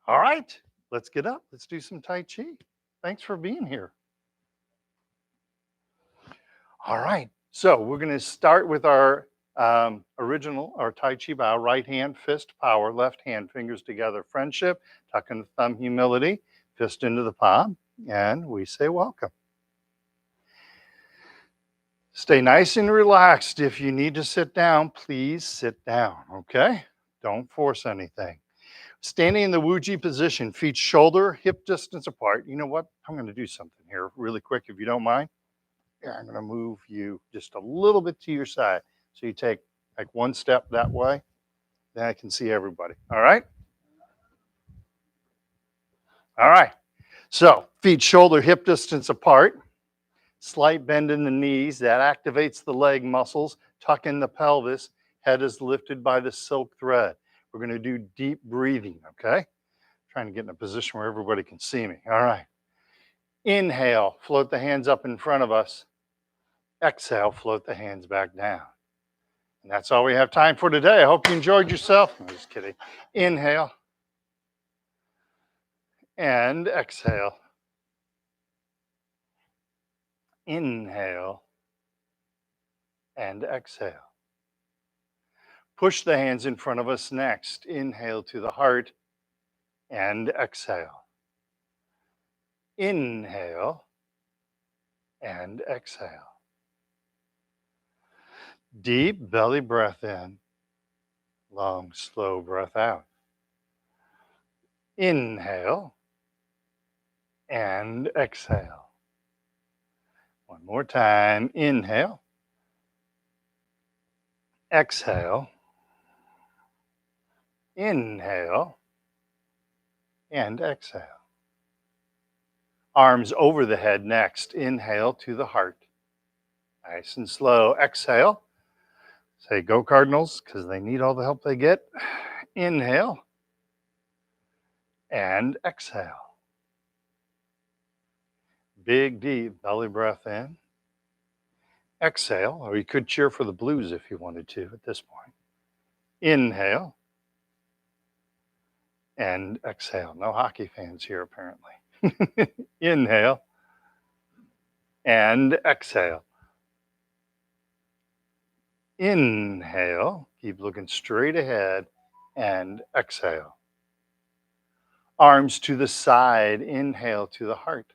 All right, let's get up. Let's do some Tai Chi. Thanks for being here. All right, so we're going to start with our our Tai Chi bow. Right hand, fist, power. Left hand, fingers together, friendship. Tuck in the thumb, humility. Fist into the palm, and we say welcome. Stay nice and relaxed. If you need to sit down, please sit down, okay? Don't force anything. Standing in the Wuji position, feet shoulder, hip distance apart. You know what? I'm going to do something here really quick if you don't mind. Yeah, I'm going to move you just a little bit to your side. So you take like one step that way, then I can see everybody. All right? All right. So feet shoulder, hip distance apart. Slight bend in the knees. That activates the leg muscles. Tuck in the pelvis. Head is lifted by the silk thread. We're going to do deep breathing, okay? Trying to get in a position where everybody can see me. All right. Inhale, float the hands up in front of us. Exhale, float the hands back down. And that's all we have time for today. I hope you enjoyed yourself. I'm just kidding. Inhale and exhale. Inhale and exhale. Push the hands in front of us next. Inhale to the heart and exhale. Inhale and exhale. Deep belly breath in. Long, slow breath out. Inhale and exhale. One more time. Inhale. Exhale. Inhale and exhale. Arms over the head next. Inhale to the heart. Nice and slow. Exhale. Say go Cardinals because they need all the help they get. Inhale and exhale. Big, deep belly breath in. Exhale, or you could cheer for the Blues if you wanted to at this point. Inhale and exhale. No hockey fans here, apparently. Inhale and exhale. Inhale, keep looking straight ahead, and exhale. Arms to the side, inhale to the heart.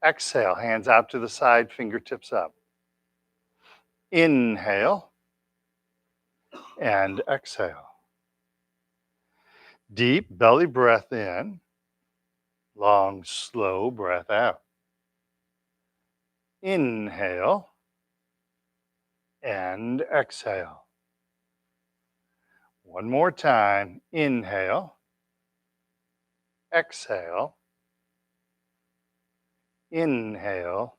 Exhale, hands out to the side, fingertips up. Inhale and exhale. Deep belly breath in, long, slow breath out. Inhale and exhale. One more time. Inhale, exhale, inhale,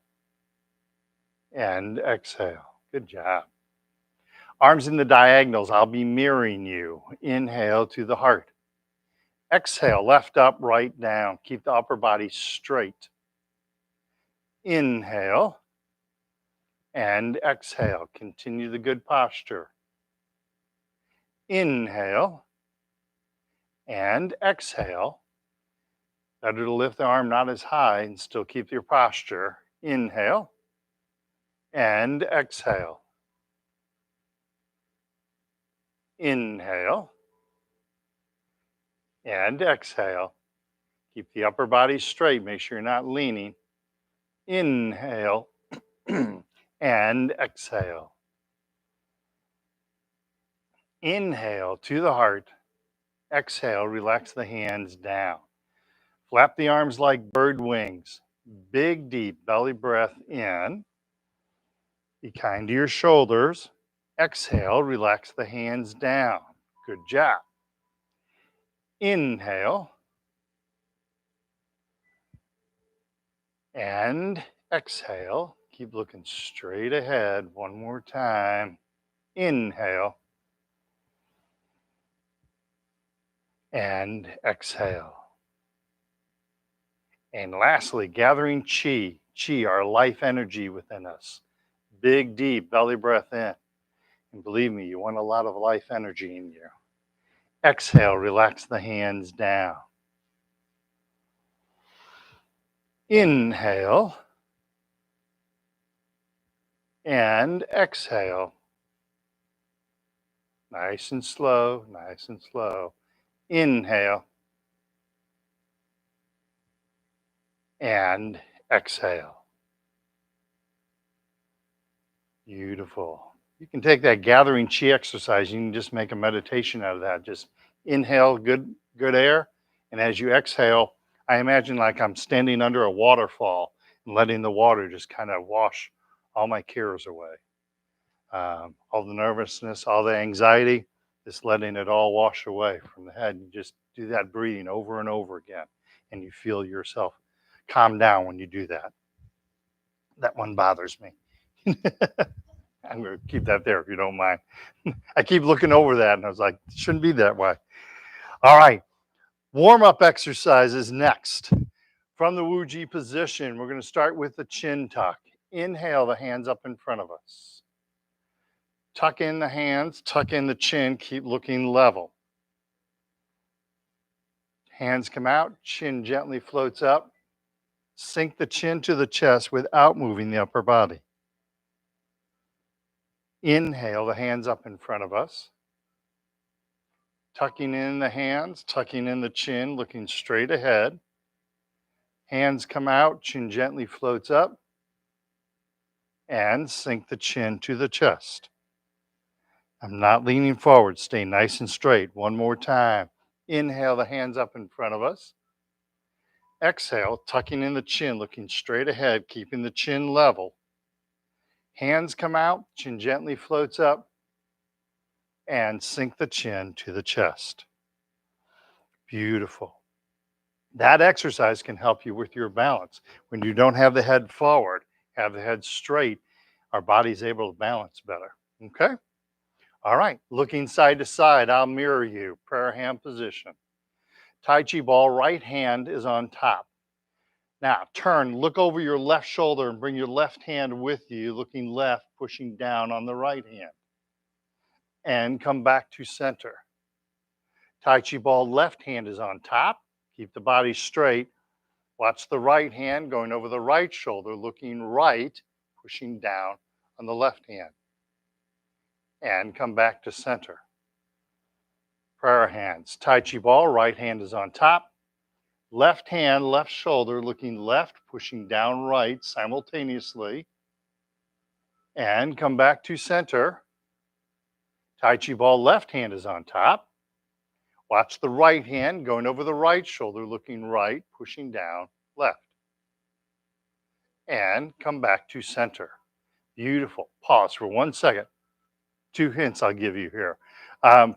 and exhale. Good job. Arms in the diagonals. I'll be mirroring you. Inhale to the heart. Exhale, left up, right down. Keep the upper body straight. Inhale and exhale. Continue the good posture. Inhale and exhale. Better to lift the arm not as high and still keep your posture. Inhale and exhale. Inhale and exhale. Keep the upper body straight. Make sure you're not leaning. Inhale and exhale. Inhale to the heart. Exhale, relax the hands down. Flap the arms like bird wings. Big, deep belly breath in. Be kind to your shoulders. Exhale, relax the hands down. Good job. Inhale and exhale. Keep looking straight ahead. One more time. Inhale and exhale. And lastly, gathering chi. Chi, our life energy within us. Big, deep belly breath in. And believe me, you want a lot of life energy in you. Exhale, relax the hands down. Inhale and exhale. Nice and slow, nice and slow. Inhale and exhale. Beautiful. You can take that gathering chi exercise. You can just make a meditation out of that. Just inhale good air, and as you exhale, I imagine like I'm standing under a waterfall and letting the water just kind of wash all my cares away, all the nervousness, all the anxiety, just letting it all wash away from the head. You just do that breathing over and over again, and you feel yourself calm down when you do that. That one bothers me. I'm going to keep that there if you don't mind. I keep looking over that and I was like, it shouldn't be that way. All right. Warm up exercises next. From the Wuji position, we're going to start with the chin tuck. Inhale, the hands up in front of us. Tuck in the hands, tuck in the chin, keep looking level. Hands come out, chin gently floats up. Sink the chin to the chest without moving the upper body. Inhale, the hands up in front of us. Tucking in the hands, tucking in the chin, looking straight ahead. Hands come out, chin gently floats up. And sink the chin to the chest. I'm not leaning forward, stay nice and straight. One more time. Inhale, the hands up in front of us. Exhale, tucking in the chin, looking straight ahead, keeping the chin level. Hands come out, chin gently floats up. And sink the chin to the chest. Beautiful. That exercise can help you with your balance. When you don't have the head forward, have the head straight, our body's able to balance better. Okay? All right. Looking side to side, I'll mirror you. Prayer hand position. Tai Chi ball, right hand is on top. Now turn, look over your left shoulder and bring your left hand with you, looking left, pushing down on the right hand. And come back to center. Tai Chi ball, left hand is on top. Keep the body straight. Watch the right hand going over the right shoulder, looking right, pushing down on the left hand. And come back to center. Prayer hands. Tai Chi ball, right hand is on top. Left hand, left shoulder, looking left, pushing down right simultaneously. And come back to center. Tai Chi ball, left hand is on top. Watch the right hand going over the right shoulder, looking right, pushing down left. And come back to center. Beautiful. Pause for 1 second. 2 hints I'll give you here.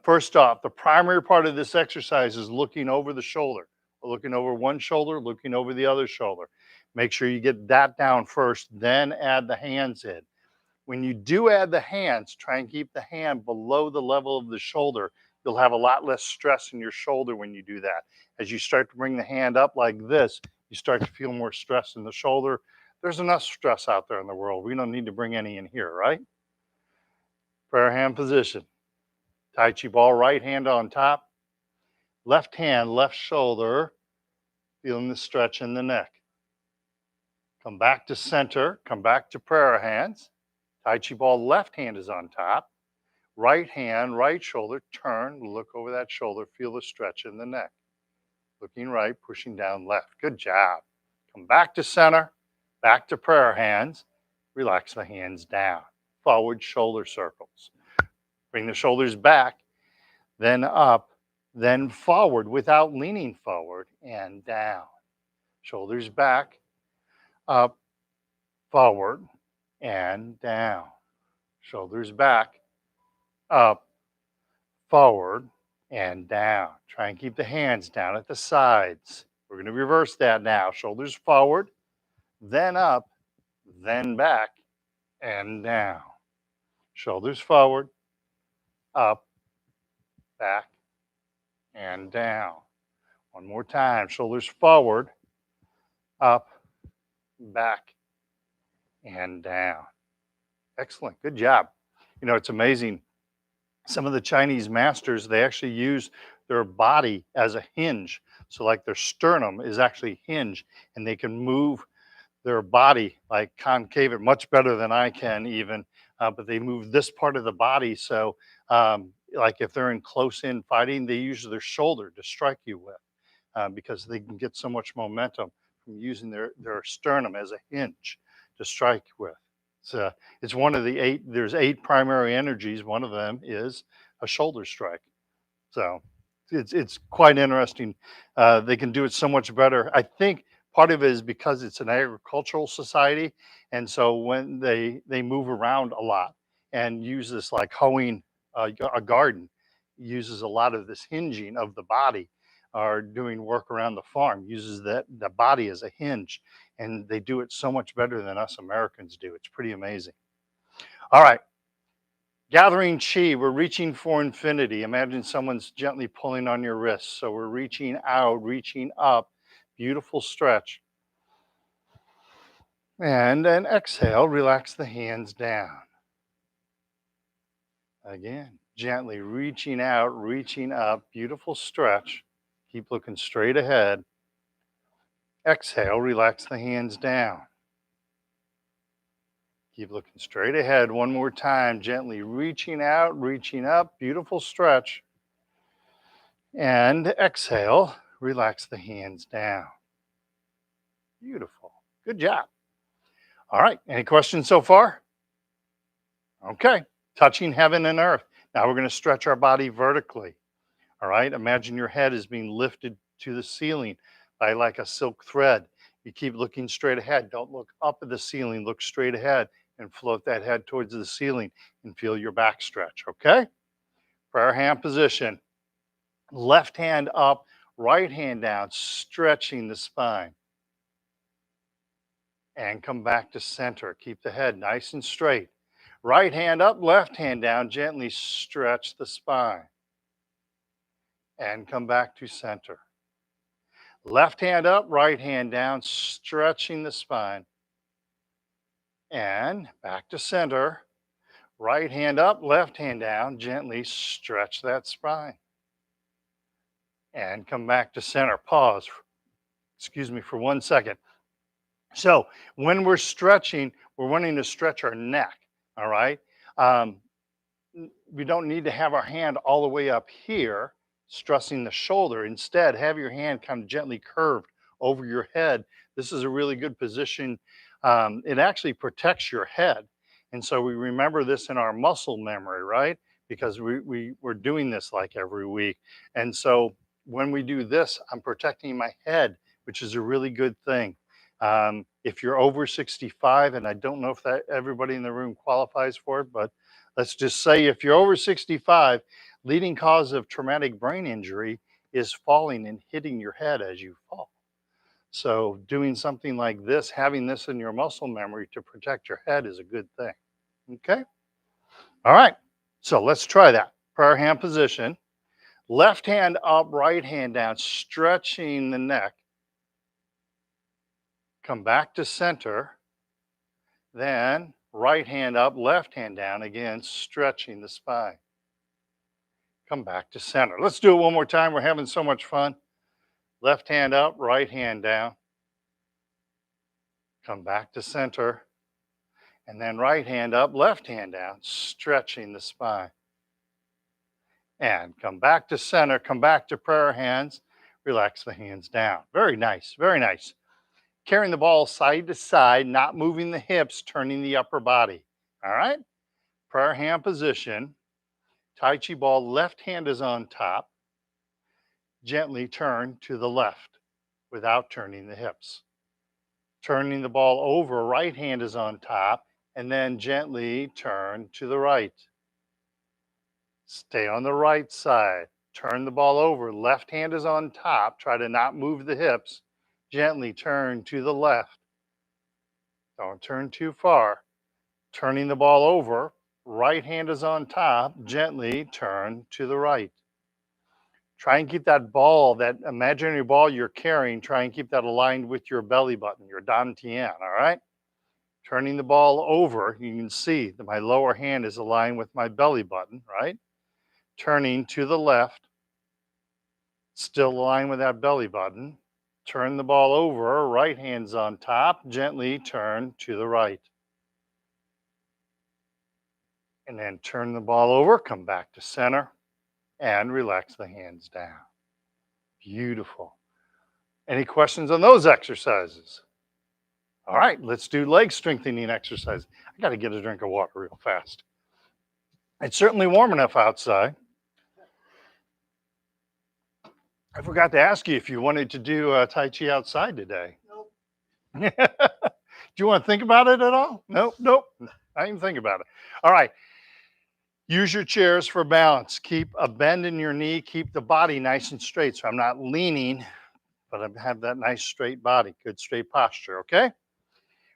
First off, the primary part of this exercise is looking over the shoulder. Looking over one shoulder, looking over the other shoulder. Make sure you get that down first, then add the hands in. When you do add the hands, try and keep the hand below the level of the shoulder. You'll have a lot less stress in your shoulder when you do that. As you start to bring the hand up like this, you start to feel more stress in the shoulder. There's enough stress out there in the world. We don't need to bring any in here, right? Prayer hand position. Tai Chi ball, right hand on top. Left hand, left shoulder. Feeling the stretch in the neck. Come back to center. Come back to prayer hands. Tai Chi ball, left hand is on top. Right hand, right shoulder. Turn, look over that shoulder. Feel the stretch in the neck. Looking right, pushing down left. Good job. Come back to center. Back to prayer hands. Relax the hands down. Forward shoulder circles. Bring the shoulders back, then up, then forward without leaning forward and down. Shoulders back, up, forward, and down. Shoulders back, up, forward, and down. Try and keep the hands down at the sides. We're going to reverse that now. Shoulders forward, then up, then back, and down. Shoulders forward, up, back, and down. One more time. Shoulders forward, up, back, and down. Excellent. Good job. You know, it's amazing. Some of the Chinese masters, they actually use their body as a hinge. So like their sternum is actually hinged and they can move their body like concave it much better than I can even. But they move this part of the body. So like if they're in close in fighting, they use their shoulder to strike you with because they can get so much momentum from using their sternum as a hinge to strike with. So it's one of the eight, there's eight primary energies. One of them is a shoulder strike. So it's quite interesting. They can do it so much better. I think part of it is because it's an agricultural society, and so when they move around a lot and use this like hoeing a garden, uses a lot of this hinging of the body, or doing work around the farm uses that the body as a hinge, and they do it so much better than us Americans do. It's pretty amazing. All right. Gathering chi, we're reaching for infinity. Imagine someone's gently pulling on your wrist. So we're reaching out, reaching up. Beautiful stretch. And then exhale, relax the hands down. Again, gently reaching out, reaching up. Beautiful stretch. Keep looking straight ahead. Exhale, relax the hands down. Keep looking straight ahead. One more time, gently reaching out, reaching up. Beautiful stretch. And exhale, relax the hands down. Beautiful. Good job. All right. Any questions so far? Okay. Touching heaven and earth. Now we're going to stretch our body vertically. All right. Imagine your head is being lifted to the ceiling by like a silk thread. You keep looking straight ahead. Don't look up at the ceiling. Look straight ahead and float that head towards the ceiling and feel your back stretch. Okay. Prayer hand position. Left hand up, right hand down, stretching the spine. And come back to center. Keep the head nice and straight. Right hand up, left hand down, gently stretch the spine. And come back to center. Left hand up, right hand down, stretching the spine. And back to center. Right hand up, left hand down, gently stretch that spine. And come back to center. Pause, excuse me, for 1 second. So when we're stretching, we're wanting to stretch our neck, all right? Um, we don't need to have our hand all the way up here, stressing the shoulder. Instead, have your hand kind of gently curved over your head. This is a really good position. It actually protects your head. And so we remember this in our muscle memory, right? Because we're doing this like every week. And so when we do this, I'm protecting my head, which is a really good thing. If you're over 65, and I don't know if that everybody in the room qualifies for it, but let's just say if you're over 65, leading cause of traumatic brain injury is falling and hitting your head as you fall. So doing something like this, having this in your muscle memory to protect your head is a good thing. Okay? All right. So let's try that. Prayer hand position. Left hand up, right hand down, stretching the neck. Come back to center. Then right hand up, left hand down, again, stretching the spine. Come back to center. Let's do it one more time. We're having so much fun. Left hand up, right hand down. Come back to center. And then right hand up, left hand down, stretching the spine. And come back to center. Come back to prayer hands. Relax the hands down. Very nice. Very nice. Carrying the ball side to side, not moving the hips, turning the upper body. All right? Prayer hand position. Tai Chi ball, left hand is on top. Gently turn to the left without turning the hips. Turning the ball over, right hand is on top, and then gently turn to the right. Stay on the right side. Turn the ball over, left hand is on top. Try to not move the hips. Gently turn to the left. Don't turn too far. Turning the ball over, right hand is on top. Gently turn to the right. Try and keep that ball, that imaginary ball you're carrying, try and keep that aligned with your belly button, your dantian, all right? Turning the ball over, you can see that my lower hand is aligned with my belly button, right? turning to the left, still aligned with that belly button. Turn the ball over, right hand's on top, gently turn to the right. And then turn the ball over, come back to center, and relax the hands down. Beautiful. Any questions on those exercises? All right, let's do leg strengthening exercise. I got to get a drink of water real fast. It's certainly warm enough outside. I forgot to ask you if you wanted to do Tai Chi outside today. Nope. Do you want to think about it at all? Nope, nope. I didn't think about it. All right. Use your chairs for balance. Keep a bend in your knee. Keep the body nice and straight. So I'm not leaning, but I have that nice straight body. Good straight posture, okay?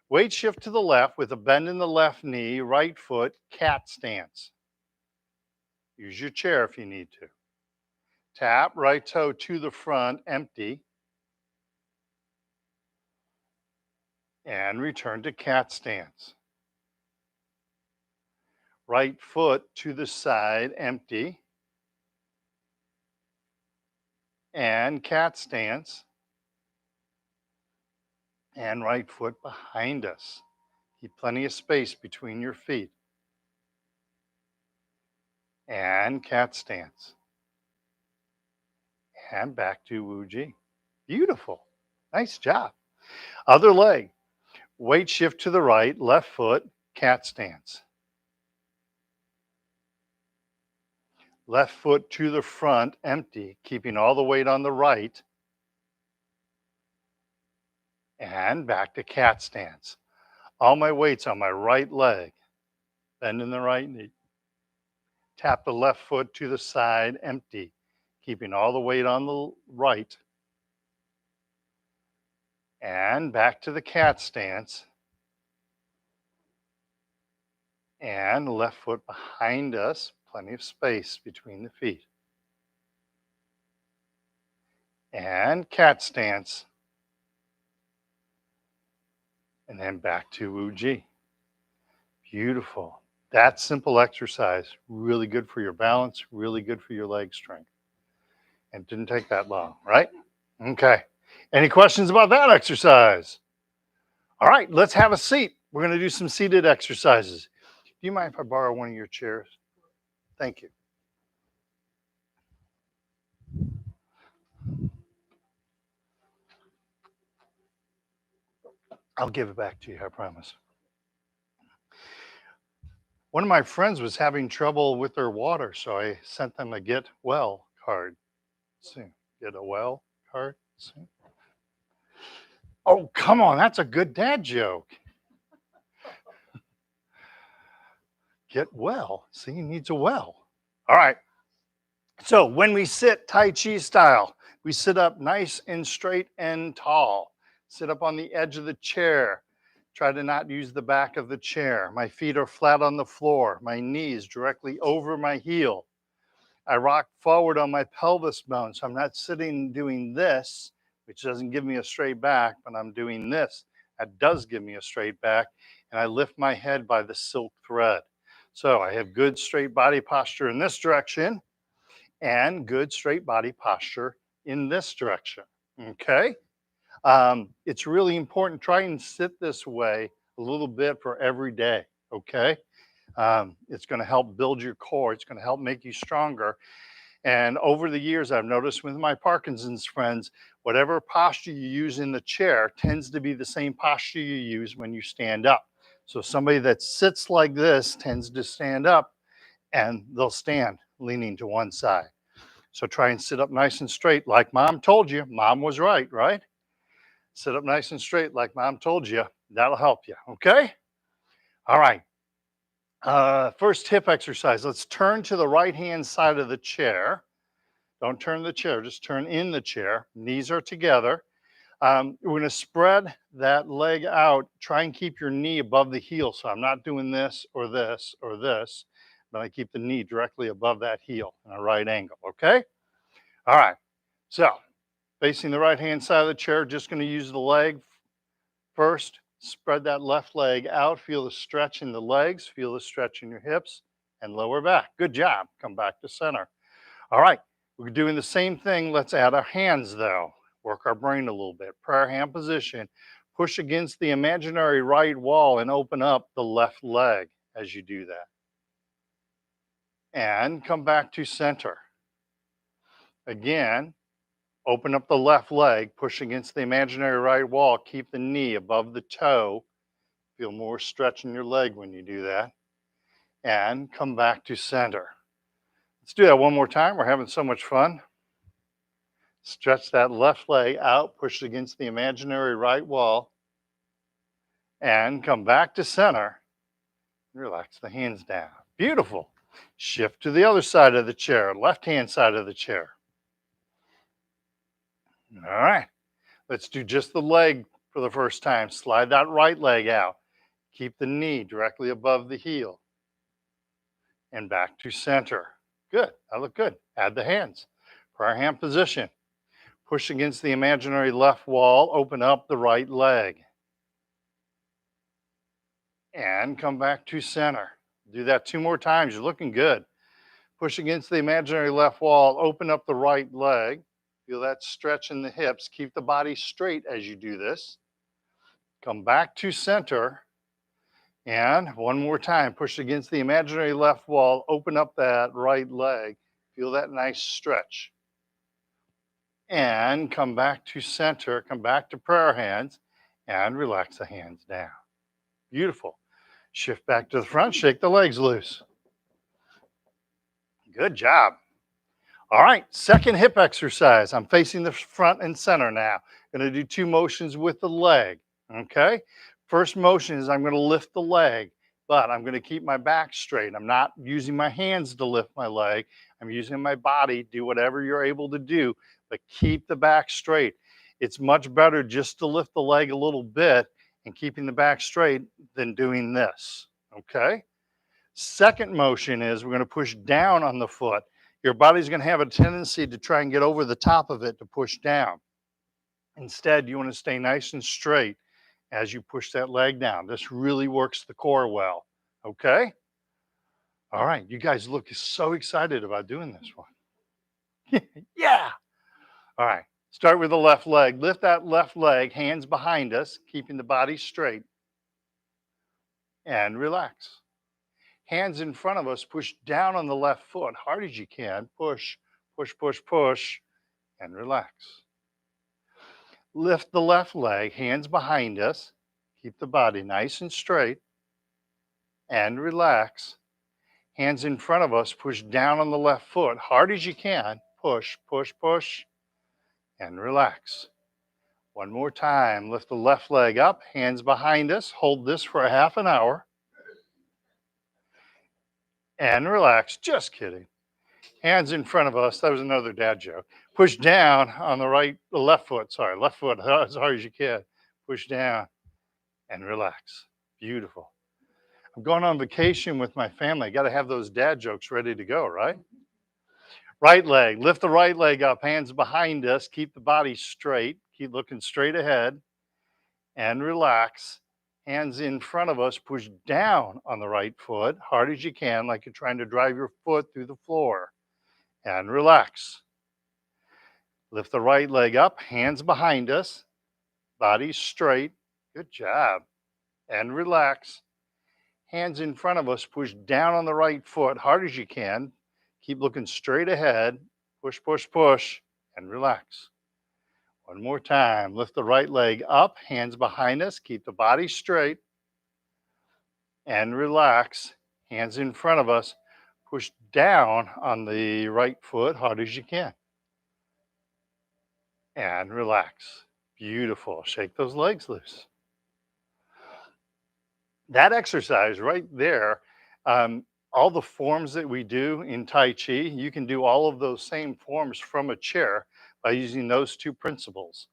Weight shift to the left with a bend in the left knee, right foot, cat stance. Use your chair if you need to. Tap right toe to the front, empty. And return to cat stance. Right foot to the side, empty. And cat stance. And right foot behind us. Keep plenty of space between your feet. And cat stance. And back to Wuji. Beautiful. Nice job. Other leg. Weight shift to the right, left foot, cat stance. Left foot to the front, empty, keeping all the weight on the right. And back to cat stance. All my weight's on my right leg. Bend in the right knee. Tap the left foot to the side, empty, keeping all the weight on the right. And back to the cat stance. And left foot behind us, plenty of space between the feet. And cat stance. And then back to Wuji. Beautiful. That simple exercise, really good for your balance, really good for your leg strength. And it didn't take that long, right? Okay. Any questions about that exercise? All right, let's have a seat. We're going to do some seated exercises. Do you mind if I borrow one of your chairs? Thank you. I'll give it back to you, I promise. One of my friends was having trouble with their water, so I sent them a Get Well card soon. Get a Well card soon. Oh, come on, that's a good dad joke. Get well. See, he needs a well. All right. So when we sit Tai Chi style, we sit up nice and straight and tall. Sit up on the edge of the chair. Try to not use the back of the chair. My feet are flat on the floor. My knees directly over my heel. I rock forward on my pelvis bone. So I'm not sitting doing this, which doesn't give me a straight back, but I'm doing this. That does give me a straight back. And I lift my head by the silk thread. So I have good straight body posture in this direction and good straight body posture in this direction. Okay. It's really important. Try and sit this way a little bit for every day. Okay. It's going to help build your core. It's going to help make you stronger. And over the years, I've noticed with my Parkinson's friends, whatever posture you use in the chair tends to be the same posture you use when you stand up. So somebody that sits like this tends to stand up and they'll stand leaning to one side. So try and sit up nice and straight like mom told you. Mom was right, right? Sit up nice and straight like mom told you. That'll help you, okay? All right. First hip exercise. Let's turn to the right-hand side of the chair. Don't turn the chair, just turn in the chair. Knees are together. We're going to spread that leg out. Try and keep your knee above the heel. So I'm not doing this or this or this, but I keep the knee directly above that heel in a right angle, okay? All right. So facing the right-hand side of the chair, just going to use the leg first. Spread that left leg out. Feel the stretch in the legs. Feel the stretch in your hips. and lower back. Good job. Come back to center. All right, we're doing the same thing. Let's add our hands though. Work our brain a little bit. Prayer hand position. Push against the imaginary right wall and open up the left leg as you do that. And come back to center. Again, open up the left leg, push against the imaginary right wall. Keep the knee above the toe. Feel more stretch in your leg when you do that. And come back to center. Let's do that one more time. We're having so much fun. Stretch that left leg out, push against the imaginary right wall, and come back to center. Relax the hands down. Beautiful. Shift to the other side of the chair, left hand side of the chair. All right. Let's do just the leg for the first time. Slide that right leg out. Keep the knee directly above the heel. And back to center. Good. That looked good. Add the hands. Prayer hand position. Push against the imaginary left wall. Open up the right leg. And come back to center. Do that 2 more times. You're looking good. Push against the imaginary left wall. Open up the right leg. Feel that stretch in the hips. Keep the body straight as you do this. Come back to center. And one more time. Push against the imaginary left wall. Open up that right leg. Feel that nice stretch. And come back to center. Come back to prayer hands. And relax the hands down. Beautiful. Shift back to the front. Shake the legs loose. Good job. All right, second hip exercise. I'm facing the front and center now. Going to do 2 motions with the leg, okay? First motion is I'm going to lift the leg, but I'm going to keep my back straight. I'm not using my hands to lift my leg. I'm using my body. Do whatever you're able to do, but keep the back straight. It's much better just to lift the leg a little bit and keeping the back straight than doing this, okay? Second motion is we're going to push down on the foot. Your body's going to have a tendency to try and get over the top of it to push down. Instead, you want to stay nice and straight as you push that leg down. This really works the core well, okay? All right, you guys look so excited about doing this one. Yeah. All right, start with the left leg. Lift that left leg, hands behind us, keeping the body straight. And relax. Hands in front of us, push down on the left foot, hard as you can. Push, push, push, push, and relax. Lift the left leg, hands behind us. Keep the body nice and straight. And relax. Hands in front of us, push down on the left foot, hard as you can. Push, push, push, and relax. One more time. Lift the left leg up, hands behind us. Hold this for a half an hour. And relax. Just kidding. Hands in front of us. That was another dad joke. Push down on the left foot. Sorry, left foot as hard as you can. Push down and relax. Beautiful. I'm going on vacation with my family. Got to have those dad jokes ready to go, right? Right leg. Lift the right leg up. Hands behind us. Keep the body straight. Keep looking straight ahead and relax. Hands in front of us. Push down on the right foot, hard as you can, like you're trying to drive your foot through the floor. And relax. Lift the right leg up, hands behind us, body straight. Good job. And relax. Hands in front of us, push down on the right foot, hard as you can. Keep looking straight ahead. Push, push, push, and relax. One more time. Lift the right leg up, hands behind us. Keep the body straight. And relax. Hands in front of us. Push down on the right foot, hard as you can. And relax. Beautiful. Shake those legs loose. That exercise right there, all the forms that we do in Tai Chi, you can do all of those same forms from a chair by using those 2 principles.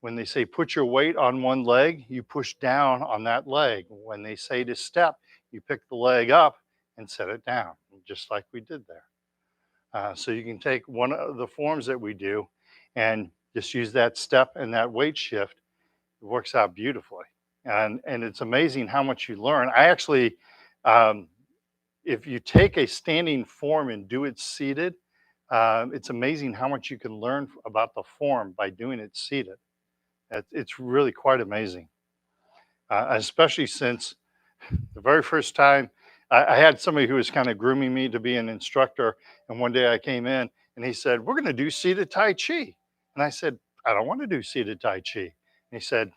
When they say put your weight on one leg, you push down on that leg. When they say to step, you pick the leg up and set it down, just like we did there. So you can take one of the forms that we do and just use that step and that weight shift. It works out beautifully. And it's amazing how much you learn. I actually, if you take a standing form and do it seated, it's amazing how much you can learn about the form by doing it seated. It's really quite amazing, especially since the very first time I had somebody who was kind of grooming me to be an instructor. And one day I came in and he said, "We're going to do seated Tai Chi." And I said, "I don't want to do seated Tai Chi." And he said,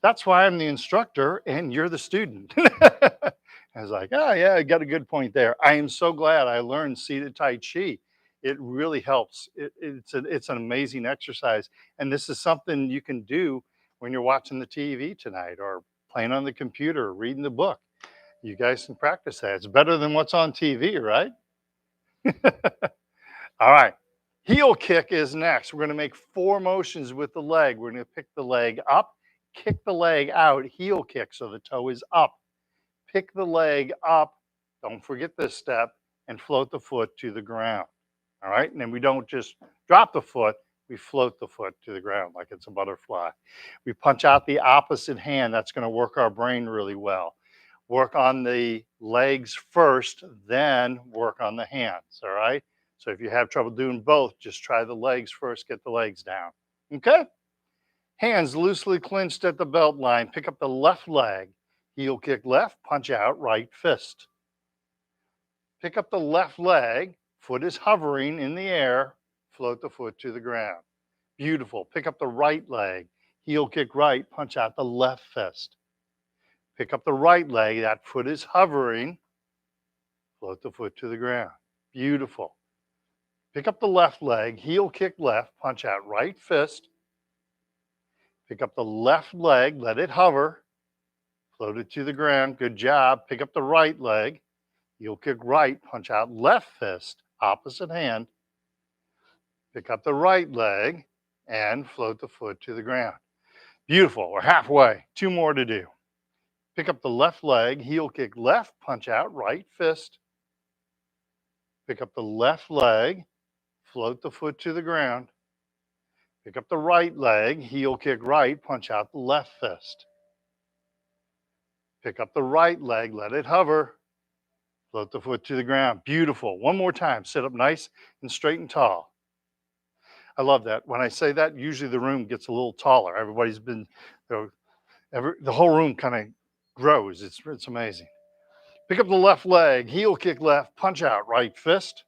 "That's why I'm the instructor and you're the student." I was like, "Oh, yeah, I got a good point there." I am so glad I learned seated Tai Chi. It really helps. It's an amazing exercise. And this is something you can do when you're watching the TV tonight or playing on the computer or reading the book. You guys can practice that. It's better than what's on TV, right? All right. Heel kick is next. We're going to make 4 motions with the leg. We're going to pick the leg up, kick the leg out, heel kick so the toe is up. Pick the leg up, don't forget this step, and float the foot to the ground. All right. And then we don't just drop the foot, we float the foot to the ground like it's a butterfly. We punch out the opposite hand. That's going to work our brain really well. Work on the legs first, then work on the hands. All right. So if you have trouble doing both, just try the legs first, get the legs down. Okay. Hands loosely clenched at the belt line. Pick up the left leg. Heel kick left, punch out right fist. Pick up the left leg. Foot is hovering in the air. Float the foot to the ground. Beautiful. Pick up the right leg. Heel kick right, punch out the left fist. Pick up the right leg. That foot is hovering. Float the foot to the ground. Beautiful. Pick up the left leg. Heel kick left, punch out right fist. Pick up the left leg. Let it hover. Float it to the ground. Good job. Pick up the right leg. Heel kick right, punch out left fist, opposite hand. Pick up the right leg and float the foot to the ground. Beautiful. We're halfway. 2 more to do. Pick up the left leg, heel kick left, punch out right fist. Pick up the left leg, float the foot to the ground. Pick up the right leg, heel kick right, punch out the left fist. Pick up the right leg, let it hover. Float the foot to the ground. Beautiful. One more time. Sit up nice and straight and tall. I love that. When I say that, usually the room gets a little taller. Everybody's been, you know, the whole room kind of grows. It's amazing. Pick up the left leg, heel kick left, punch out right fist.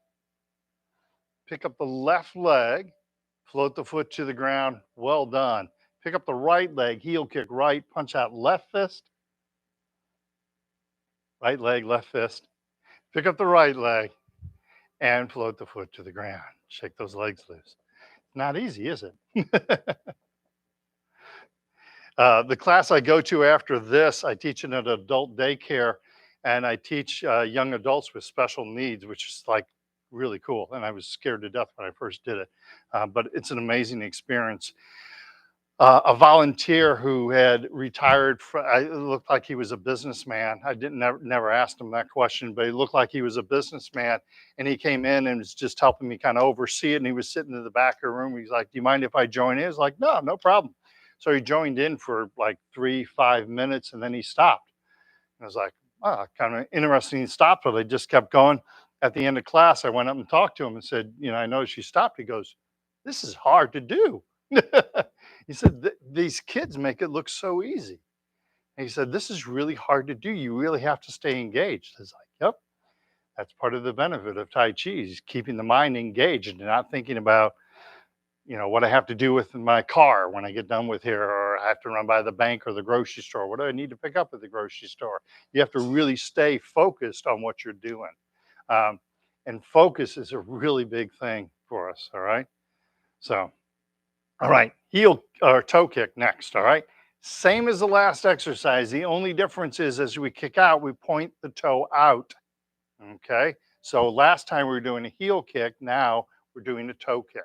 Pick up the left leg, float the foot to the ground. Well done. Pick up the right leg, heel kick right, punch out left fist. Right leg, left fist. Pick up the right leg and float the foot to the ground. Shake those legs loose. Not easy, is it? The class I go to after this, I teach in an adult daycare, and I teach young adults with special needs, which is like really cool. And I was scared to death when I first did it, but it's an amazing experience. A volunteer who had retired, it looked like he was a businessman. I didn't never asked him that question, but he looked like he was a businessman. And he came in and was just helping me kind of oversee it. And he was sitting in the back of the room. He's like, "Do you mind if I join in?" I was like, "No, no problem." So he joined in for like 5 minutes and then he stopped. And I was like, "Oh, kind of interesting." He stopped, but I just kept going. At the end of class, I went up and talked to him and said, "I noticed you stopped." He goes, "This is hard to do." He said, "These kids make it look so easy." And he said, "This is really hard to do. You really have to stay engaged." I was like, "Yep, that's part of the benefit of Tai Chi is keeping the mind engaged and not thinking about, what I have to do with my car when I get done with here, or I have to run by the bank or the grocery store. What do I need to pick up at the grocery store?" You have to really stay focused on what you're doing. Um, and focus is a really big thing for us. All right. So, all right, heel or toe kick next. All right. Same as the last exercise. The only difference is as we kick out, we point the toe out. Okay. So last time we were doing a heel kick. Now we're doing a toe kick.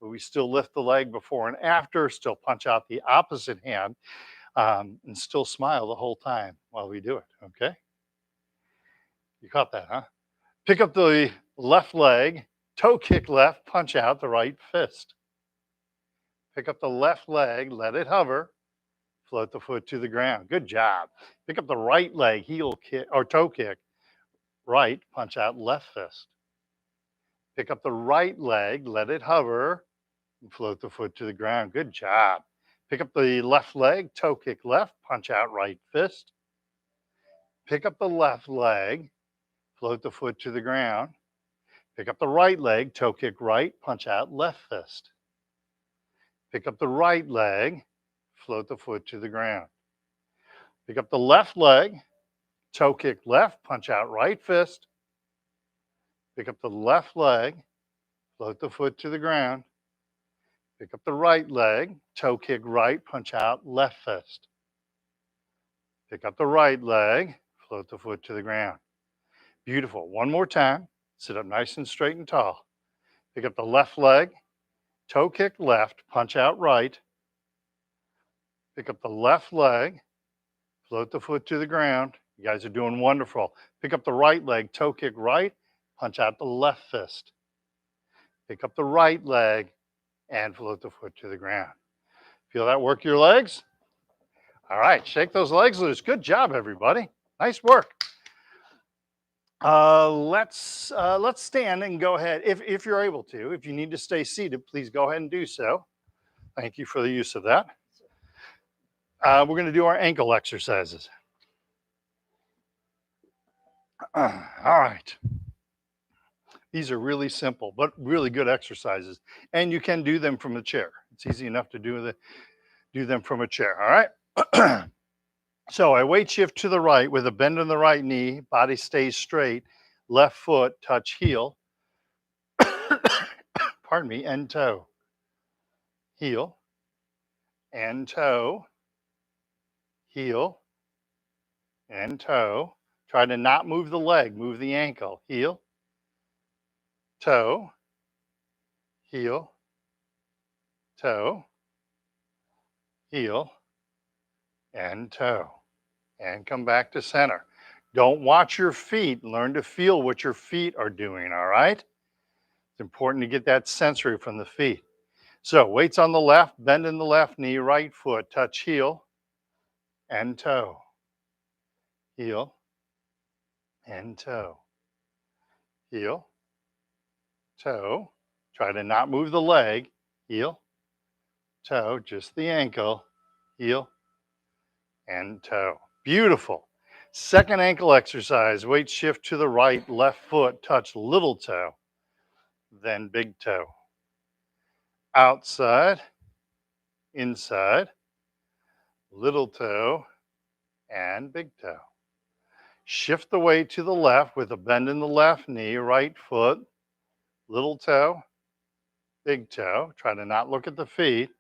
But we still lift the leg before and after, still punch out the opposite hand, and still smile the whole time while we do it. Okay. You caught that, huh? Pick up the left leg, toe kick left, punch out the right fist. Pick up the left leg, let it hover, float the foot to the ground. Good job. Pick up the right leg, heel kick or toe kick. right, punch out left fist. Pick up the right leg, let it hover, and float the foot to the ground. Good job. Pick up the left leg, toe kick left, punch out right fist. Pick up the left leg, float the foot to the ground. Pick up the right leg, toe kick right, punch out left fist. Pick up the right leg, float the foot to the ground. Pick up the left leg, toe kick left, punch out right fist. Pick up the left leg, float the foot to the ground. Pick up the right leg, toe kick right, punch out left fist. Pick up the right leg, float the foot to the ground. Beautiful. One more time. Sit up nice and straight and tall. Pick up the left leg, toe kick left, punch out right. Pick up the left leg, float the foot to the ground. You guys are doing wonderful. Pick up the right leg, toe kick right, punch out the left fist. Pick up the right leg and float the foot to the ground. Feel that work your legs? All right, shake those legs loose. Good job, everybody. Nice work. Let's stand and go ahead. If you're able to, if you need to stay seated, please go ahead and do so. Thank you for the use of that. We're going to do our ankle exercises. All right. These are really simple, but really good exercises. And you can do them from a chair. It's easy enough to do them from a chair. All right. So I weight shift to the right with a bend in the right knee, body stays straight, left foot touch heel, pardon me, and toe. Heel, and toe, heel, and toe. Try to not move the leg, move the ankle. Heel, toe, heel, toe, heel, and toe. And come back to center. Don't watch your feet. Learn to feel what your feet are doing, all right? It's important to get that sensory from the feet. So weights on the left, bend in the left knee, right foot, touch heel and toe. Heel and toe. Heel, toe. Try to not move the leg. Heel, toe, just the ankle. Heel and toe. Beautiful. Second ankle exercise. Weight shift to the right, left foot, touch little toe, then big toe. Outside, inside, little toe, and big toe. Shift the weight to the left with a bend in the left knee, right foot, little toe, big toe. Try to not look at the feet.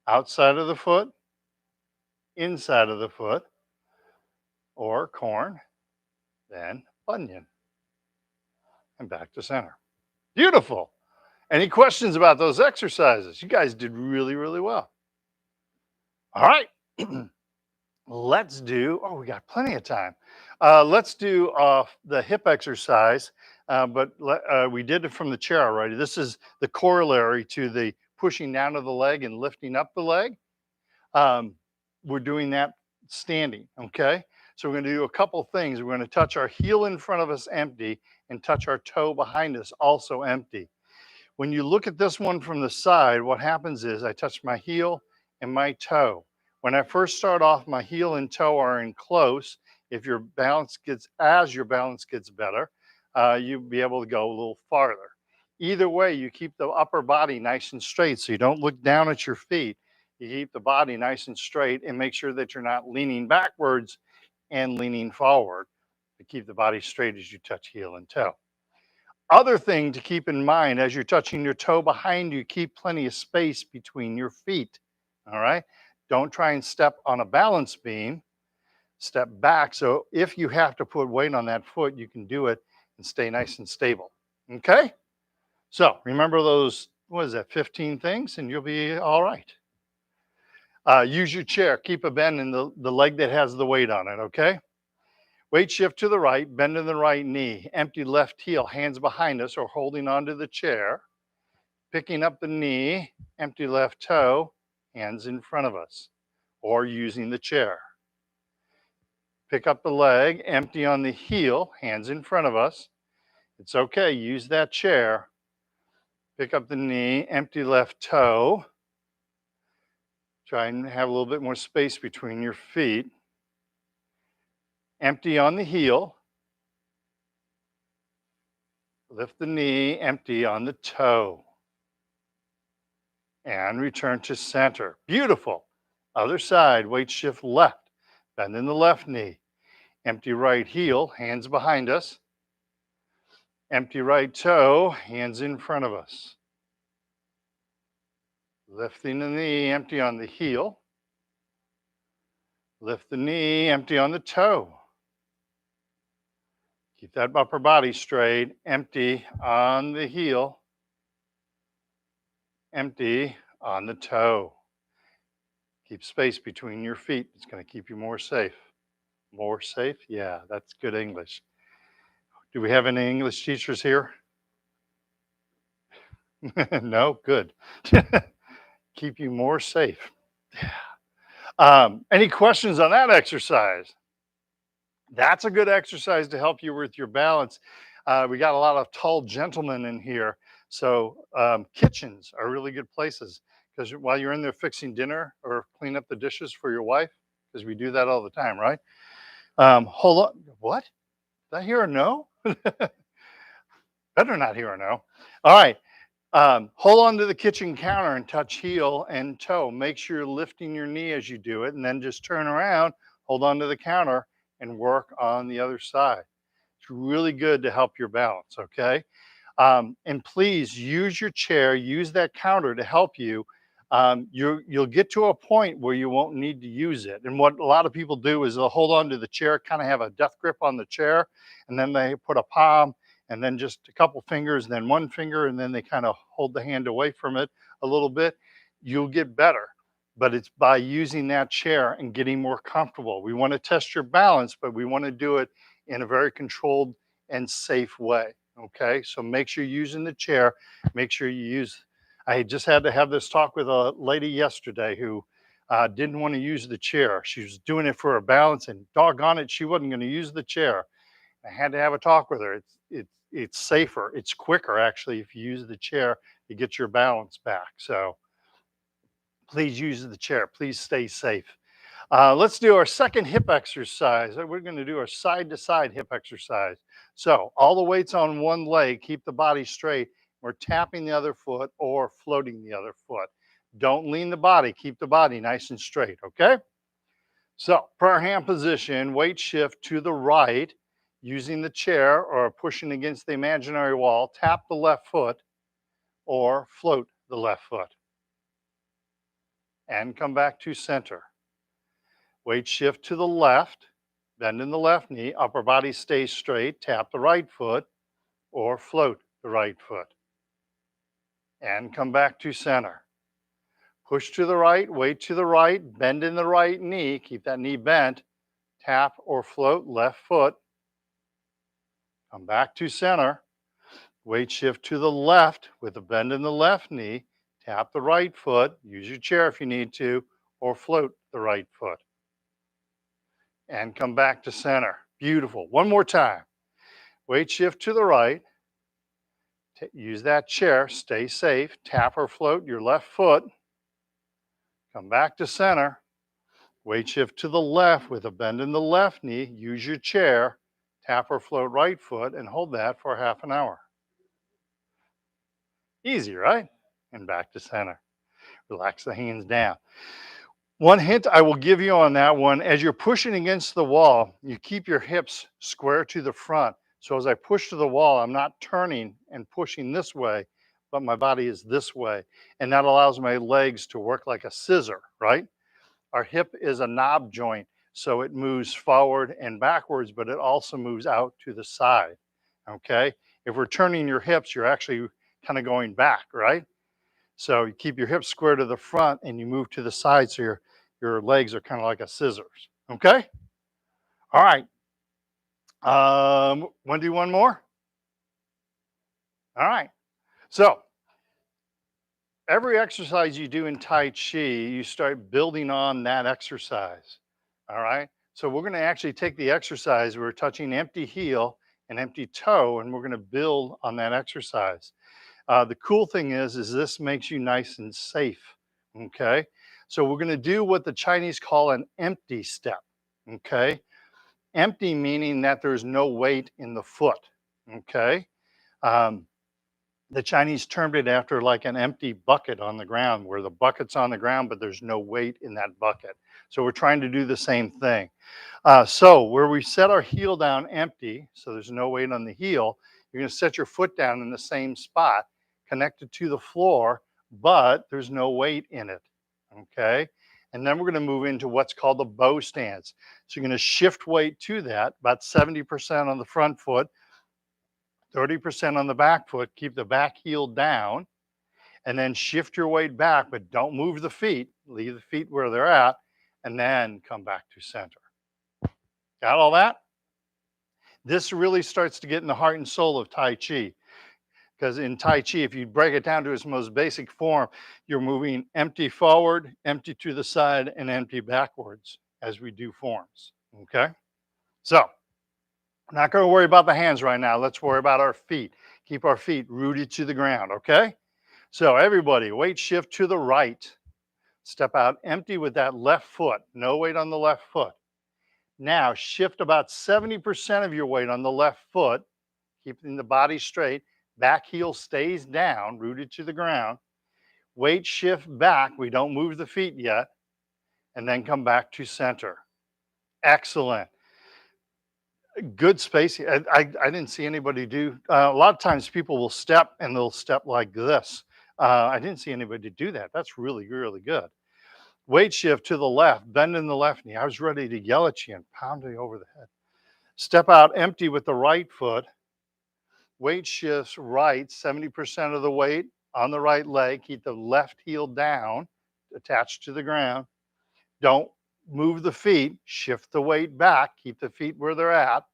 Outside of the foot, inside of the foot, or corn, then bunion. And back to center. Beautiful. Any questions about those exercises? You guys did really, really well. All right. Let's do, oh, we got plenty of time. Let's do the hip exercise, but we did it from the chair already. This is the corollary to the pushing down of the leg and lifting up the leg. We're doing that standing, okay? So we're going to do a couple things. We're going to touch our heel in front of us empty and touch our toe behind us also empty. When you look at this one from the side, what happens is I touch my heel and my toe. When I first start off, my heel and toe are in close. If your balance gets, as your balance gets better, you'll be able to go a little farther. Either way, you keep the upper body nice and straight so you don't look down at your feet. You keep the body nice and straight and make sure that you're not leaning backwards and leaning forward to keep the body straight as you touch heel and toe. Other thing to keep in mind as you're touching your toe behind you, keep plenty of space between your feet, all right? Don't try and step on a balance beam, step back. So if you have to put weight on that foot, you can do it and stay nice and stable, okay? So remember those, what is that, 15 things and you'll be all right. Use your chair, keep a bend in the leg that has the weight on it, okay? Weight shift to the right, bend in the right knee, empty left heel, hands behind us or holding onto the chair. Picking up the knee, empty left toe, hands in front of us or using the chair. Pick up the leg, empty on the heel, hands in front of us. It's okay, use that chair. Pick up the knee, empty left toe. Try and have a little bit more space between your feet. Empty on the heel. Lift the knee, empty on the toe. And return to center. Beautiful. Other side, weight shift left. Bend in the left knee. Empty right heel, hands behind us. Empty right toe, hands in front of us. Lifting the knee, empty on the heel. Lift the knee, empty on the toe. Keep that upper body straight, empty on the heel. Empty on the toe. Keep space between your feet. It's going to keep you more safe. More safe? Yeah, that's good English. Do we have any English teachers here? No? Good. Keep you more safe. Any questions on that exercise? That's a good exercise to help you with your balance. We got a lot of tall gentlemen in here. So kitchens are really good places because while you're in there fixing dinner or clean up the dishes for your wife, because we do that all the time, right? Hold on. What? Did I hear a no? Better not hear a no. All right. Hold on to the kitchen counter and touch heel and toe. Make sure you're lifting your knee as you do it, and then just turn around, hold on to the counter, and work on the other side. It's really good to help your balance, okay? And please use your chair, use that counter to help you. You'll get to a point where you won't need to use it. And what a lot of people do is they'll hold on to the chair, kind of have a death grip on the chair, and then they put a palm and then just a couple fingers, then one finger, and then they kind of hold the hand away from it a little bit. You'll get better. But it's by using that chair and getting more comfortable. We want to test your balance, but we want to do it in a very controlled and safe way. Okay, so make sure you're using the chair. Make sure you use. I just had to have this talk with a lady yesterday who didn't want to use the chair. She was doing it for her balance, and doggone it, she wasn't going to use the chair. I had to have a talk with her. It's safer. It's quicker actually if you use the chair to get your balance back. So please use the chair. Please stay safe. Let's do our second hip exercise. We're going to do our side to side hip exercise. So all the weight's on one leg. Keep the body straight. We're tapping the other foot or floating the other foot. Don't lean the body. Keep the body nice and straight, okay? So prayer hand position, weight shift to the right, using the chair or pushing against the imaginary wall. Tap the left foot or float the left foot. And come back to center. Weight shift to the left, bend in the left knee, upper body stays straight, tap the right foot or float the right foot. And come back to center. Push to the right, weight to the right, bend in the right knee, keep that knee bent, tap or float left foot. Come back to center. Weight shift to the left with a bend in the left knee, tap the right foot, use your chair if you need to, or float the right foot. And come back to center. Beautiful. One more time. Weight shift to the right. Use that chair. Stay safe. Tap or float your left foot. Come back to center. Weight shift to the left with a bend in the left knee. Use your chair. Tap or float right foot and hold that for half an hour. Easy, right? And back to center. Relax the hands down. One hint I will give you on that one, as you're pushing against the wall, you keep your hips square to the front. So as I push to the wall, I'm not turning and pushing this way, but my body is this way. And that allows my legs to work like a scissor, right? Our hip is a knob joint, so it moves forward and backwards, but it also moves out to the side, okay? If we're turning your hips, you're actually kind of going back, right? So you keep your hips square to the front and you move to the side so your legs are kind of like a scissors. Okay? All right. Want to do one more? All right. So every exercise you do in Tai Chi, you start building on that exercise. All right. So we're going to actually take the exercise. We're touching empty heel and empty toe, and we're going to build on that exercise. The cool thing is this makes you nice and safe. Okay. So we're going to do what the Chinese call an empty step. Okay. Empty meaning that there's no weight in the foot. Okay. Um, the Chinese termed it after like an empty bucket on the ground, where the bucket's on the ground, but there's no weight in that bucket. So we're trying to do the same thing. So where we set our heel down empty, so there's no weight on the heel, you're going to set your foot down in the same spot, connected to the floor, but there's no weight in it. Okay. And then we're going to move into what's called the bow stance. So you're going to shift weight to that, about 70% on the front foot, 30% on the back foot, keep the back heel down, and then shift your weight back, but don't move the feet, leave the feet where they're at, and then come back to center. Got all that? This really starts to get in the heart and soul of Tai Chi. Because in Tai Chi, if you break it down to its most basic form, you're moving empty forward, empty to the side, and empty backwards as we do forms. Okay? So, I'm not going to worry about the hands right now. Let's worry about our feet. Keep our feet rooted to the ground. Okay? So, everybody, weight shift to the right. Step out empty with that left foot. No weight on the left foot. Now, shift about 70% of your weight on the left foot, keeping the body straight. Back heel stays down, rooted to the ground. Weight shift back. We don't move the feet yet. And then come back to center. Excellent. Good spacing. I didn't see anybody do. A lot of times people will step and they'll step like this. I didn't see anybody do that. That's really, really good. Weight shift to the left, bend in the left knee. I was ready to yell at you and pound you over the head. Step out empty with the right foot. Weight shifts right, 70% of the weight on the right leg. Keep the left heel down, attached to the ground. Don't move the feet. Shift the weight back. Keep the feet where they're at.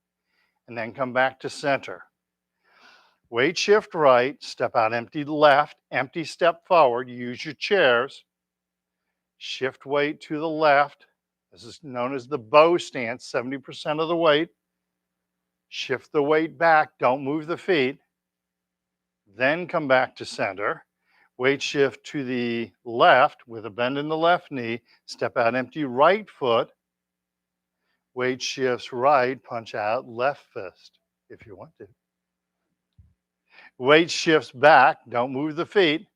And then come back to center. Weight shift right. Step out empty left. Empty step forward. Use your chairs. Shift weight to the left. This is known as the bow stance, 70% of the weight. Shift the weight back. Don't move the feet. Then come back to center. Weight shift to the left with a bend in the left knee. Step out empty right foot. Weight shifts right. Punch out left fist if you want to. Weight shifts back. Don't move the feet.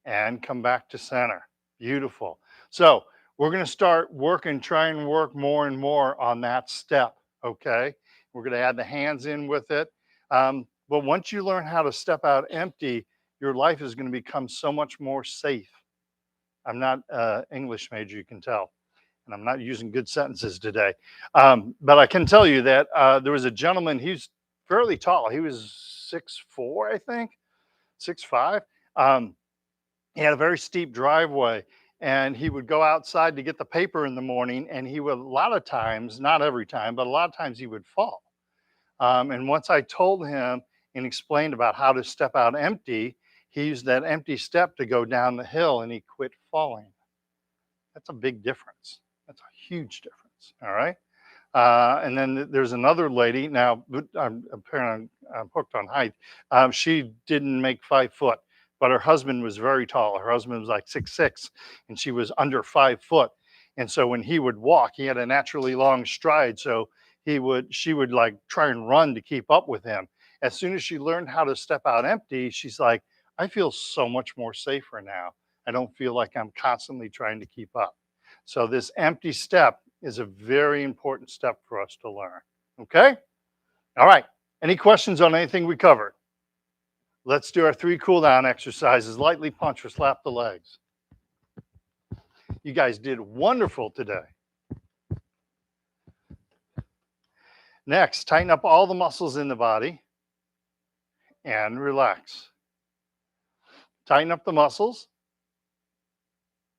And come back to center. Beautiful. So we're going to start working, try and work more and more on that step. Okay. We're going to add the hands in with it. But once you learn how to step out empty, your life is going to become so much more safe. I'm not an English major, you can tell, and I'm not using good sentences today. But I can tell you that there was a gentleman, he's fairly tall. He was 6'4", I think, 6'5". He had a very steep driveway, and he would go outside to get the paper in the morning, and he would, a lot of times, not every time, but a lot of times he would fall. And once I told him and explained about how to step out empty, he used that empty step to go down the hill, and he quit falling. That's a big difference. That's a huge difference. All right. And then there's another lady. Now, apparently I'm hooked on height. She didn't make 5 foot, but her husband was very tall. Her husband was like 6'6", and she was under 5 foot. And so when he would walk, he had a naturally long stride. So she would like try and run to keep up with him. As soon as she learned how to step out empty, she's like, I feel so much more safer now. I don't feel like I'm constantly trying to keep up. So this empty step is a very important step for us to learn. Okay? All right. Any questions on anything we covered? Let's do our 3 cool down exercises. Lightly punch or slap the legs. You guys did wonderful today. Next, tighten up all the muscles in the body and relax. Tighten up the muscles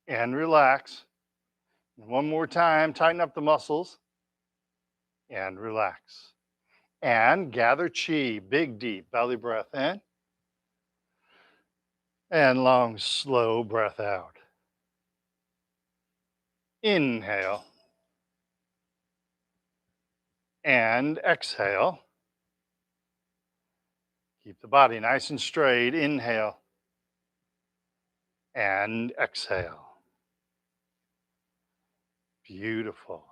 and relax. And one more time, tighten up the muscles and relax. And gather chi, big, deep belly breath in. And long, slow breath out. Inhale. And exhale. Keep the body nice and straight. Inhale. And exhale. Beautiful.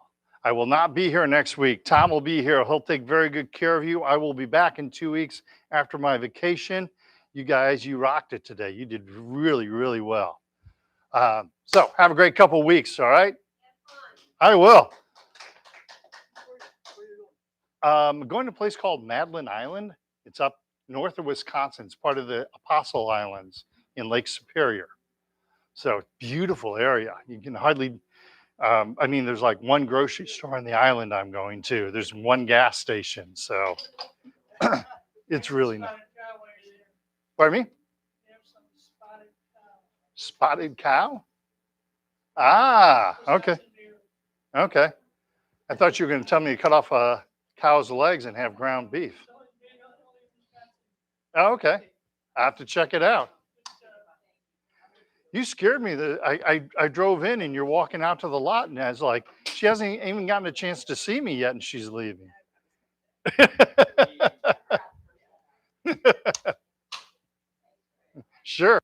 I will not be here next week. Tom will be here. He'll take very good care of you. I will be back in 2 weeks after my vacation. You guys, you rocked it today. You did really, really well. So have a great couple weeks, all right? I will. Going to a place called Madeline Island. It's up north of Wisconsin. It's part of the Apostle Islands in Lake Superior. So beautiful area. You can hardly, there's like one grocery store on the island I'm going to. There's one gas station. So it's really nice. Pardon me? Spotted cow? Ah, okay. Okay. I thought you were going to tell me to cut off a cow's legs and have ground beef. Oh, okay. I have to check it out. You scared me. I drove in and you're walking out to the lot and I was like, she hasn't even gotten a chance to see me yet and she's leaving. Sure.